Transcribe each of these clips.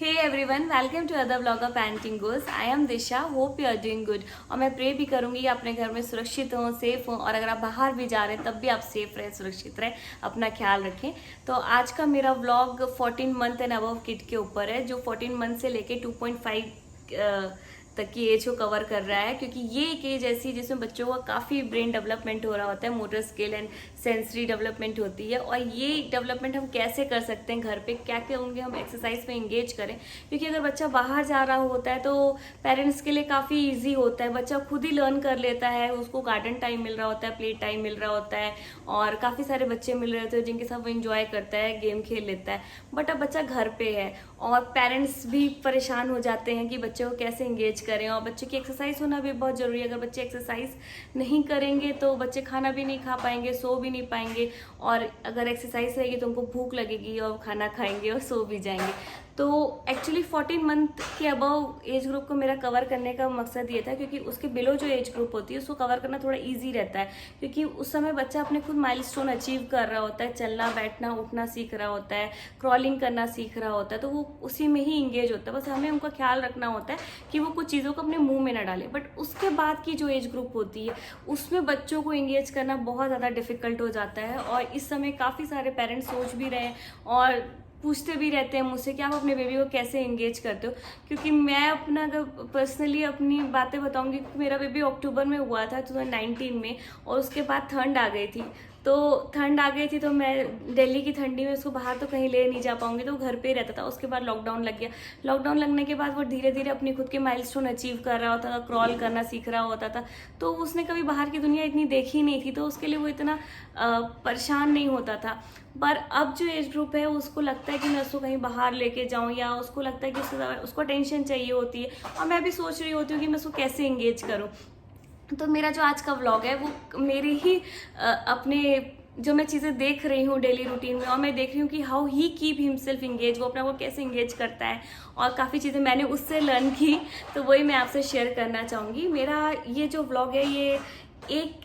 Hey everyone, welcome to other blog of painting goes. I am Disha, hope you are doing good. और मैं pray भी करूंगी कि अपने घर में सुरक्षित हों, सेफ हों, और अगर आप बाहर भी जा रहे हैं तब भी आप सेफ रहें, सुरक्षित रहें, अपना ख्याल रखें। तो आज का मेरा vlog 14 month and above kid के ऊपर है, जो 14 मंथ से लेके 2.5 तक की एज को कवर कर रहा है, क्योंकि ये एक एज ऐसी है जिसमें बच्चों का काफ़ी ब्रेन डेवलपमेंट हो रहा होता है, motor skill and sensory development होती है। और ये डेवलपमेंट हम कैसे कर सकते हैं घर पे, क्या क्या होंगे हम एक्सरसाइज में इंगेज करें, क्योंकि अगर बच्चा बाहर जा रहा होता है तो पेरेंट्स के लिए काफ़ी ईजी होता है, बच्चा खुद ही लर्न कर लेता है, उसको गार्डन टाइम मिल रहा होता है, प्ले टाइम मिल रहा होता है, और काफ़ी सारे बच्चे मिल रहे होते हैं जिनके साथ वो इंजॉय करता है, गेम खेल लेता है। बट अब बच्चा घर पे है और पेरेंट्स भी परेशान हो जाते हैं कि बच्चे को कैसे इंगेज करें, और बच्चे की एक्सरसाइज होना भी बहुत ज़रूरी है। अगर बच्चे एक्सरसाइज नहीं करेंगे तो बच्चे खाना भी नहीं खा पाएंगे, सो भी नहीं पाएंगे, और अगर एक्सरसाइज रहेगी तो उनको भूख लगेगी और खाना खाएंगे और सो भी जाएंगे। तो एक्चुअली 14 मंथ के अबव एज ग्रुप को मेरा कवर करने का मकसद ये था, क्योंकि उसके बिलो जो एज ग्रुप होती है उसको कवर करना थोड़ा इजी रहता है, क्योंकि उस समय बच्चा अपने खुद माइलस्टोन अचीव कर रहा होता है, चलना बैठना उठना सीख रहा होता है, क्रॉलिंग करना सीख रहा होता है, तो वो उसी में ही इंगेज होता है। बस हमें उनका ख्याल रखना होता है कि वो कुछ चीज़ों को अपने मुंह में ना डाले। बट उसके बाद की जो एज ग्रुप होती है उसमें बच्चों को इंगेज करना बहुत ज़्यादा डिफिकल्ट हो जाता है, और इस समय काफ़ी सारे पेरेंट्स सोच भी रहे हैं और पूछते भी रहते हैं मुझसे कि आप अपने बेबी को कैसे एंगेज करते हो। क्योंकि मैं अपना अगर पर्सनली अपनी बातें बताऊंगी, मेरा बेबी अक्टूबर में हुआ था 2019 में, और उसके बाद ठंड आ गई थी। तो ठंड आ गई थी तो मैं दिल्ली की ठंडी में उसको बाहर तो कहीं ले नहीं जा पाऊंगी, तो घर पे ही रहता था। उसके बाद लॉकडाउन लग गया। लॉकडाउन लगने के बाद वो धीरे धीरे अपनी खुद के माइलस्टोन अचीव कर रहा होता था, क्रॉल करना सीख रहा होता था, तो उसने कभी बाहर की दुनिया इतनी देखी नहीं थी, तो उसके लिए वो इतना परेशान नहीं होता था। पर अब जो एज ग्रुप है उसको लगता है कि मैं उसको कहीं बाहर लेके जाऊं, या उसको लगता है कि उसको टेंशन चाहिए होती है, और मैं भी सोच रही होती हूँ कि मैं उसको कैसे एंगेज करूं। तो मेरा जो आज का व्लॉग है वो मेरे ही अपने जो मैं चीज़ें देख रही हूँ डेली रूटीन में, और मैं देख रही हूँ कि how he keep himself engage, वो अपना वो कैसे इंगेज करता है, और काफ़ी चीज़ें मैंने उससे लर्न की, तो वही मैं आपसे शेयर करना चाहूँगी। मेरा ये जो व्लॉग है ये एक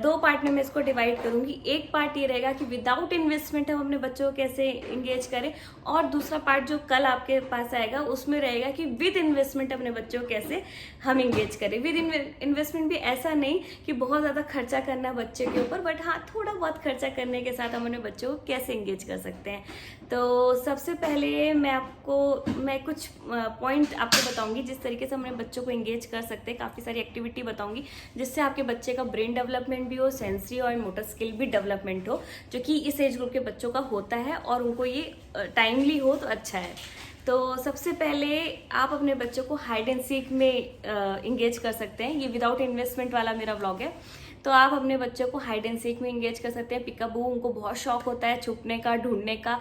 दो पार्ट में मैं इसको डिवाइड करूंगी। एक पार्ट ये रहेगा कि विदाउट इन्वेस्टमेंट हम अपने बच्चों को कैसे इंगेज करें, और दूसरा पार्ट जो कल आपके पास आएगा उसमें रहेगा कि विद इन्वेस्टमेंट अपने बच्चों को कैसे हम इंगेज करें। विद इन्वेस्टमेंट भी ऐसा नहीं कि बहुत ज़्यादा खर्चा करना बच्चे के ऊपर, बट हाँ थोड़ा बहुत खर्चा करने के साथ हम अपने बच्चों को कैसे इंगेज कर सकते हैं। तो सबसे पहले मैं कुछ पॉइंट आपको बताऊंगी जिस तरीके से हम अपने बच्चों को इंगेज कर सकते हैं। काफ़ी सारी एक्टिविटी बताऊंगी जिससे आपके बच्चे का ब्रेन डेवलपमेंट भी हो, सेंसरी और मोटर स्किल भी डेवलपमेंट हो, जो कि इस एज ग्रुप के बच्चों का होता है, और उनको ये टाइमली हो तो अच्छा है। तो सबसे पहले आप अपने बच्चों को हाइड एंड सीक में इंगेज कर सकते हैं। ये विदाउट इन्वेस्टमेंट वाला मेरा व्लॉग है। तो आप अपने बच्चों को हाइड एंड सीक में इंगेज कर सकते हैं। पिकाबू उनको बहुत शौक होता है छुपने का, ढूंढने का।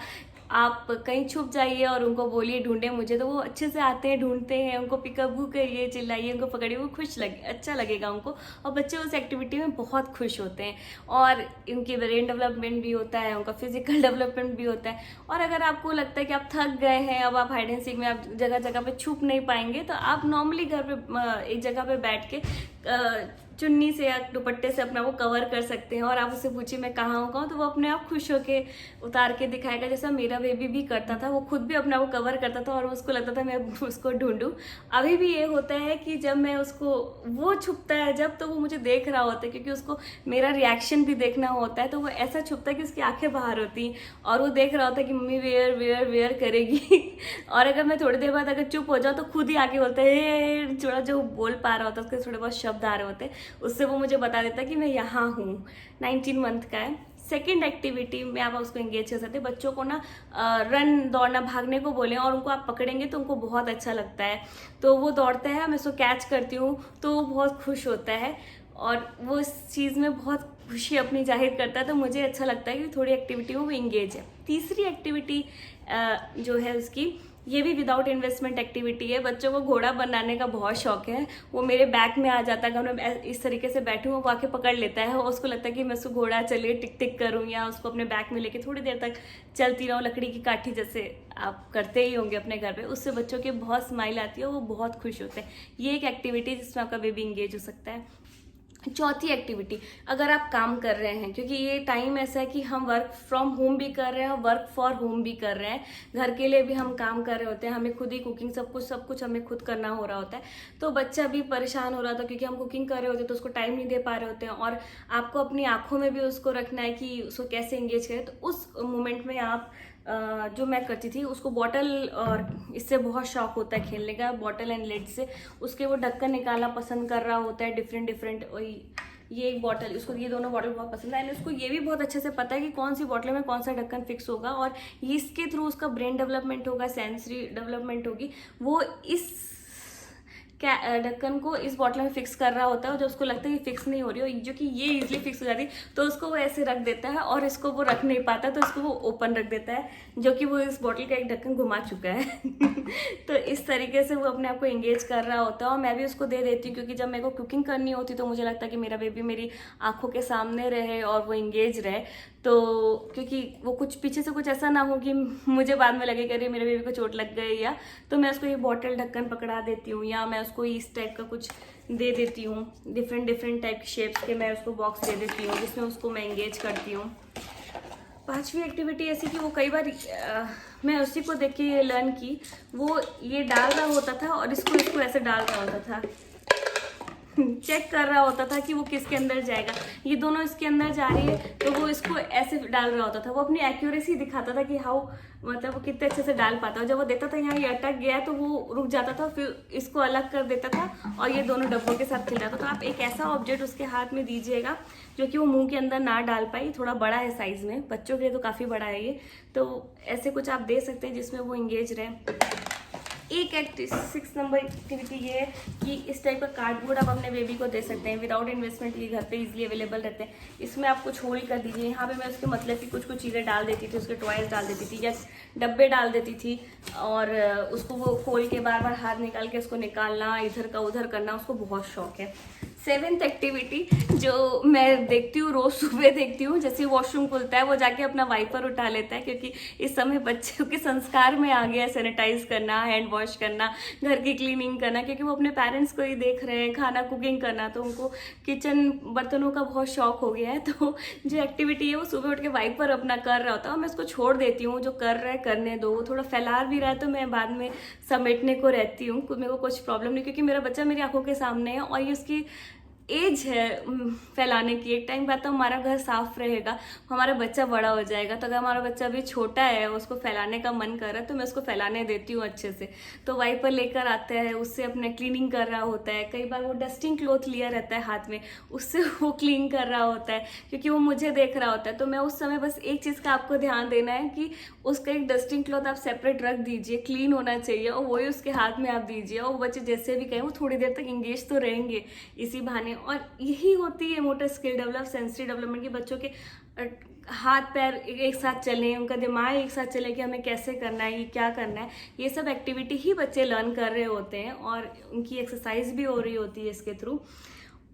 आप कहीं छुप जाइए और उनको बोलिए ढूंढे मुझे, तो वो अच्छे से आते हैं, ढूंढते हैं। उनको पिकाबू करिए, चिल्लाइए, उनको पकड़िए, वो अच्छा लगेगा उनको, और बच्चे उस एक्टिविटी में बहुत खुश होते हैं, और उनकी ब्रेन डेवलपमेंट भी होता है, उनका फिजिकल डेवलपमेंट भी होता है। और अगर आपको लगता है कि आप थक गए हैं, अब आप हाइड एंड सीक में आप जगह जगह पे छुप नहीं पाएंगे, तो आप नॉर्मली घर पे एक जगह पे बैठ के चुन्नी से या दुपट्टे से अपना वो कवर कर सकते हैं, और आप उससे पूछिए मैं कहाँ हूँ, तो वो अपने आप खुश होके उतार के दिखाएगा, जैसा मेरा बेबी भी करता था। वो खुद भी अपना वो कवर करता था, और उसको लगता था मैं उसको ढूंढूं। अभी भी ये होता है कि जब मैं उसको, वो छुपता है जब, तो वो मुझे देख रहा होता है, क्योंकि उसको मेरा रिएक्शन भी देखना होता है, तो वो ऐसा छुपता है कि उसकी आंखें बाहर होती हैं, और वो देख रहा होता है कि मम्मी वेयर वेयर वेयर करेगी। और अगर मैं थोड़ी देर बाद अगर चुप हो जाऊँ तो खुद ही आके बोलता है, थोड़ा जो बोल पा रहा होता है उसके थोड़े बहुत शब्द आ रहे होते हैं, उससे वो मुझे बता देता है कि मैं यहाँ हूँ। 19 मंथ का है। सेकेंड एक्टिविटी में आप उसको एंगेज कर सकते हैं। बच्चों को ना रन, दौड़ना, भागने को बोलें, और उनको आप पकड़ेंगे तो उनको बहुत अच्छा लगता है। तो वो दौड़ता है, मैं उसको कैच करती हूँ तो वो बहुत खुश होता है, और वो इस चीज़ में बहुत खुशी अपनी जाहिर करता है। तो मुझे अच्छा लगता है कि थोड़ी एक्टिविटी में वो इंगेज है। तीसरी एक्टिविटी जो है उसकी, ये भी विदाउट इन्वेस्टमेंट एक्टिविटी है। बच्चों को घोड़ा बनाने का बहुत शौक है। वो मेरे बैक में आ जाता है, अगर मैं इस तरीके से बैठूँ वो आके पकड़ लेता है, और उसको लगता है कि मैं उसको घोड़ा चलिए टिक टिक करूँ, या उसको अपने बैक में लेके थोड़ी देर तक चलती रहूँ, लकड़ी की काठी जैसे आप करते ही होंगे अपने घर पे। उससे बच्चों की बहुत स्माइल आती है, वो बहुत खुश होते हैं। ये एक एक्टिविटी जिसमें आपका बेबी इंगेज हो सकता है। चौथी एक्टिविटी, अगर आप काम कर रहे हैं, क्योंकि ये टाइम ऐसा है कि हम वर्क फ्रॉम होम भी कर रहे हैं और वर्क फॉर होम भी कर रहे हैं, घर के लिए भी हम काम कर रहे होते हैं, हमें खुद ही कुकिंग सब कुछ हमें खुद करना हो रहा होता है। तो बच्चा भी परेशान हो रहा था क्योंकि हम कुकिंग कर रहे होते हैं तो उसको टाइम नहीं दे पा रहे होते हैं, और आपको अपनी आंखों में भी उसको रखना है कि उसको कैसे एंगेज करें। तो उस मोमेंट में आप जो मैं करती थी, उसको बॉटल, और इससे बहुत शौक होता है खेलने का, बॉटल एंड लिड से उसके वो ढक्कन निकालना पसंद कर रहा होता है, डिफरेंट डिफरेंट। ये एक बॉटल, उसको ये दोनों बॉटल बहुत पसंद है, एंड उसको ये भी बहुत अच्छे से पता है कि कौन सी बॉटल में कौन सा ढक्कन फिक्स होगा, और इसके थ्रू उसका ब्रेन डेवलपमेंट होगा, सेंसरी डेवलपमेंट होगी। वो इस ढक्कन को इस बॉटल में फिक्स कर रहा होता है, और जब उसको लगता है कि फिक्स नहीं हो रही हो, जो कि ये इजीली फिक्स हो जाती है, तो उसको वो ऐसे रख देता है, और इसको वो रख नहीं पाता तो इसको वो ओपन रख देता है, जो कि वो इस बॉटल का एक ढक्कन घुमा चुका है। तो इस तरीके से वो अपने आप को एंगेज कर रहा होता है, और मैं भी उसको दे देती हूँ, क्योंकि जब मेरे को कुकिंग करनी होती तो मुझे लगता है कि मेरा बेबी मेरी आंखों के सामने रहे और वो एंगेज रहे। तो क्योंकि वो कुछ पीछे से कुछ ऐसा ना हो कि मुझे बाद में लगे कि अरे मेरे बेबी को चोट लग गई, या तो मैं उसको ये बॉटल ढक्कन पकड़ा देती हूँ, या मैं उसको इस टाइप का कुछ दे देती हूँ, डिफरेंट डिफरेंट टाइप के शेप्स के मैं उसको बॉक्स दे देती हूँ, जिसमें उसको मैं एंगेज करती हूँ। पांचवी एक्टिविटी ऐसी कि वो कई बार मैं उसी को देख के ये लर्न की, वो ये डाल रहा होता था और इसको ऐसे डाल रहा होता था, चेक कर रहा होता था कि वो किसके अंदर जाएगा, ये दोनों इसके अंदर जा रही है, तो वो इसको ऐसे डाल रहा होता था। वो अपनी एक्यूरेसी दिखाता था कि हाउ, मतलब वो कितने अच्छे से डाल पाता है। जब वो देता था यहाँ ये अटक गया तो वो रुक जाता था, फिर इसको अलग कर देता था और ये दोनों डब्बों के साथ खेल जाता था। तो आप एक ऐसा ऑब्जेक्ट उसके हाथ में दीजिएगा जो कि वो मुंह के अंदर ना डाल पाई, थोड़ा बड़ा है साइज में, बच्चों के लिए तो काफ़ी बड़ा है ये, तो ऐसे कुछ आप दे सकते हैं जिसमें वो इंगेज रहे। एक 6 नंबर एक्टिविटी ये है कि इस टाइप का कार्डबोर्ड आप अपने बेबी को दे सकते हैं विदाउट इन्वेस्टमेंट, ये घर पे इजीली अवेलेबल रहते हैं। इसमें आप कुछ होल्ड कर दीजिए, यहाँ पे मैं उसके मतलब की कुछ चीज़ें डाल देती थी, उसके टॉयज डाल देती थी या डब्बे डाल देती थी, और उसको वो खोल के बार बार हाथ निकाल के उसको निकालना, इधर का उधर करना, उसको बहुत शौक है। 7th एक्टिविटी जो मैं देखती हूँ, रोज सुबह देखती हूँ, जैसे वॉशरूम खुलता है वो जाके अपना वाइपर उठा लेता है, क्योंकि इस समय बच्चों के संस्कार में आ गया है सैनिटाइज करना, हैंड वॉश करना, घर की क्लीनिंग करना, क्योंकि वो अपने पेरेंट्स को ही देख रहे हैं खाना कुकिंग करना, तो उनको किचन बर्तनों का बहुत शौक हो गया है। तो जो एक्टिविटी है वो सुबह उठ के वाइपर अपना कर रहा होता है, मैं उसको छोड़ देती हूँ, जो कर रहा है करने दो, वो थोड़ा फैला भी रहा है तो मैं बाद में समेटने को रहती हूँ, मेरे को कुछ प्रॉब्लम नहीं, क्योंकि मेरा बच्चा मेरी आंखों के सामने है और ये उसकी एज है फैलाने की। एक टाइम बाद तो हमारा घर साफ रहेगा, हमारा बच्चा बड़ा हो जाएगा, तो अगर हमारा बच्चा अभी छोटा है, उसको फैलाने का मन कर रहा है, तो मैं उसको फैलाने देती हूँ अच्छे से। तो वाइपर लेकर आता है, उससे अपने क्लीनिंग कर रहा होता है, कई बार वो डस्टिंग क्लॉथ लिया रहता है हाथ में, उससे वो क्लीन कर रहा होता है, क्योंकि वो मुझे देख रहा होता है। तो मैं उस समय बस एक चीज़ का आपको ध्यान देना है कि उसका एक डस्टिंग क्लॉथ आप सेपरेट रख दीजिए, क्लीन होना चाहिए, और वही उसके हाथ में आप दीजिए, और वो बच्चे जैसे भी कहें वो थोड़ी देर तक इंगेज तो रहेंगे इसी बहाने। और यही होती है motor skill develop, sensory development की, बच्चों के हाथ पैर एक साथ चलें, उनका दिमाग एक साथ चले कि हमें कैसे करना है, ये क्या करना है, ये सब एक्टिविटी ही बच्चे लर्न कर रहे होते हैं, और उनकी एक्सरसाइज भी हो रही होती है इसके थ्रू।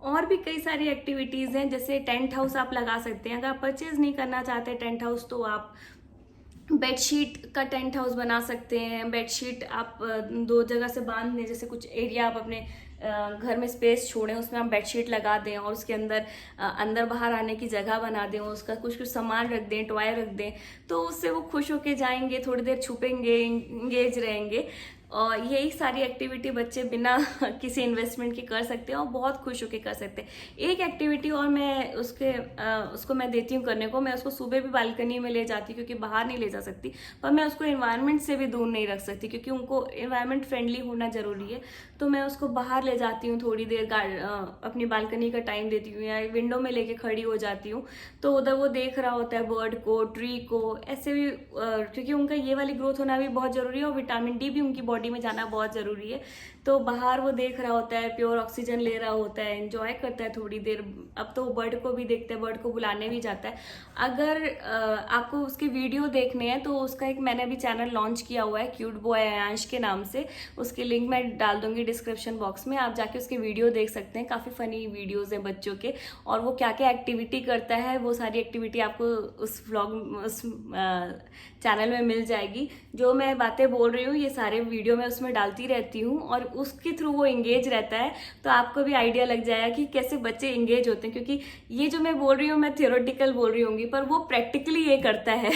और भी कई सारी एक्टिविटीज़ हैं, जैसे टेंट हाउस आप लगा सकते हैं। अगर आप परचेज नहीं करना चाहते टेंट हाउस, तो आप बेडशीट का टेंट हाउस बना सकते हैं। बेडशीट आप 2 जगह से बांध दें, जैसे कुछ एरिया आप अपने घर में स्पेस छोड़ें, उसमें आप बेडशीट लगा दें और उसके अंदर अंदर बाहर आने की जगह बना दें, उसका कुछ सामान रख दें, टॉय रख दें, तो उससे वो खुश होके जाएंगे, थोड़ी देर छुपेंगे, इंगेज रहेंगे। और यही सारी एक्टिविटी बच्चे बिना किसी इन्वेस्टमेंट के कर सकते हैं और बहुत खुश होकर कर सकते हैं। एक एक्टिविटी और मैं उसको मैं देती हूँ करने को, मैं उसको सुबह भी बालकनी में ले जाती हूँ, क्योंकि बाहर नहीं ले जा सकती, पर मैं उसको एनवायरनमेंट से भी दूर नहीं रख सकती, क्योंकि उनको एनवायरनमेंट फ्रेंडली होना जरूरी है। तो मैं उसको बाहर ले जाती हूँ, थोड़ी देर अपनी बालकनी का टाइम देती हूँ, या विंडो में लेके खड़ी हो जाती हूँ, तो उधर वो देख रहा होता है बर्ड को, ट्री को, ऐसे भी, क्योंकि उनका ये वाली ग्रोथ होना भी बहुत जरूरी है, और विटामिन डी भी उनकी बॉडी में जाना बहुत जरूरी है। तो बाहर वो देख रहा होता है, प्योर ऑक्सीजन ले रहा होता है, एंजॉय करता है थोड़ी देर। अब तो वो बर्ड को भी देखता है, बर्ड को बुलाने भी जाता है। अगर आपको उसके वीडियो देखने हैं तो उसका एक मैंने अभी चैनल लॉन्च किया हुआ है, क्यूट बॉय अयांश के नाम से, उसकी लिंक मैं डाल दूंगी डिस्क्रिप्शन बॉक्स में, आप जाके उसके वीडियो देख सकते हैं। काफ़ी फनी वीडियोज़ हैं बच्चों के, और वो क्या क्या एक्टिविटी करता है, वो सारी एक्टिविटी आपको उस व्लॉग, उस चैनल में मिल जाएगी। जो मैं बातें बोल रही हूँ ये सारे वीडियो वीडियो मैं उसमें डालती रहती हूँ और उसके थ्रू वो इंगेज रहता है, तो आपको भी आइडिया लग जाएगा कि कैसे बच्चे इंगेज होते हैं। क्योंकि ये जो मैं बोल रही हूँ मैं थियोरेटिकल बोल रही होंगी, पर वो प्रैक्टिकली ये करता है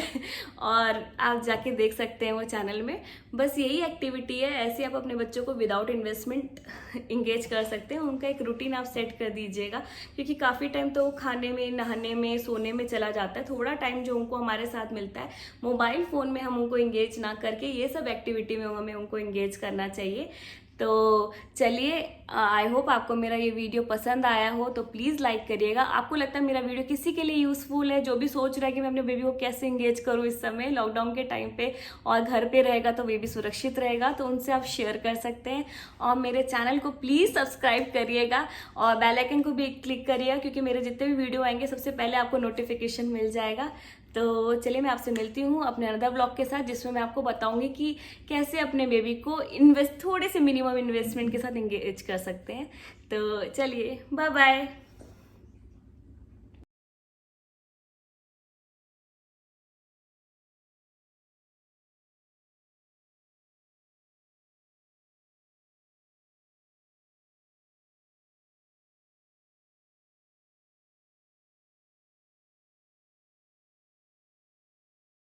और आप जाके देख सकते हैं वो चैनल में। बस यही एक्टिविटी है, ऐसे आप अपने बच्चों को विदाउट इन्वेस्टमेंट इंगेज कर सकते हैं। उनका एक रूटीन आप सेट कर दीजिएगा, क्योंकि काफ़ी टाइम तो वो खाने में, नहाने में, सोने में चला जाता है। थोड़ा टाइम जो उनको हमारे साथ मिलता है मोबाइल फ़ोन में हम उनको इंगेज ना करके ये सब एक्टिविटी में हमें उनको इंगेज करना चाहिए। तो चलिए, आई होप आपको मेरा ये वीडियो पसंद आया हो, तो प्लीज़ लाइक करिएगा। आपको लगता है मेरा वीडियो किसी के लिए यूज़फुल है, जो भी सोच रहा है कि मैं अपने बेबी को कैसे इंगेज करूँ इस समय लॉकडाउन के टाइम पे, और घर पे रहेगा तो बेबी सुरक्षित रहेगा, तो उनसे आप शेयर कर सकते हैं। और मेरे चैनल को प्लीज़ सब्सक्राइब करिएगा और बेल आइकन को भी क्लिक करिएगा, क्योंकि मेरे जितने भी वीडियो आएंगे सबसे पहले आपको नोटिफिकेशन मिल जाएगा। तो चलिए, मैं आपसे मिलती हूँ अपने अनदर ब्लॉग के साथ, जिसमें मैं आपको बताऊंगी कि कैसे अपने बेबी को थोड़े से मिनिमम इन्वेस्टमेंट के साथ इंगेज कर सकते हैं। तो चलिए, बाय बाय।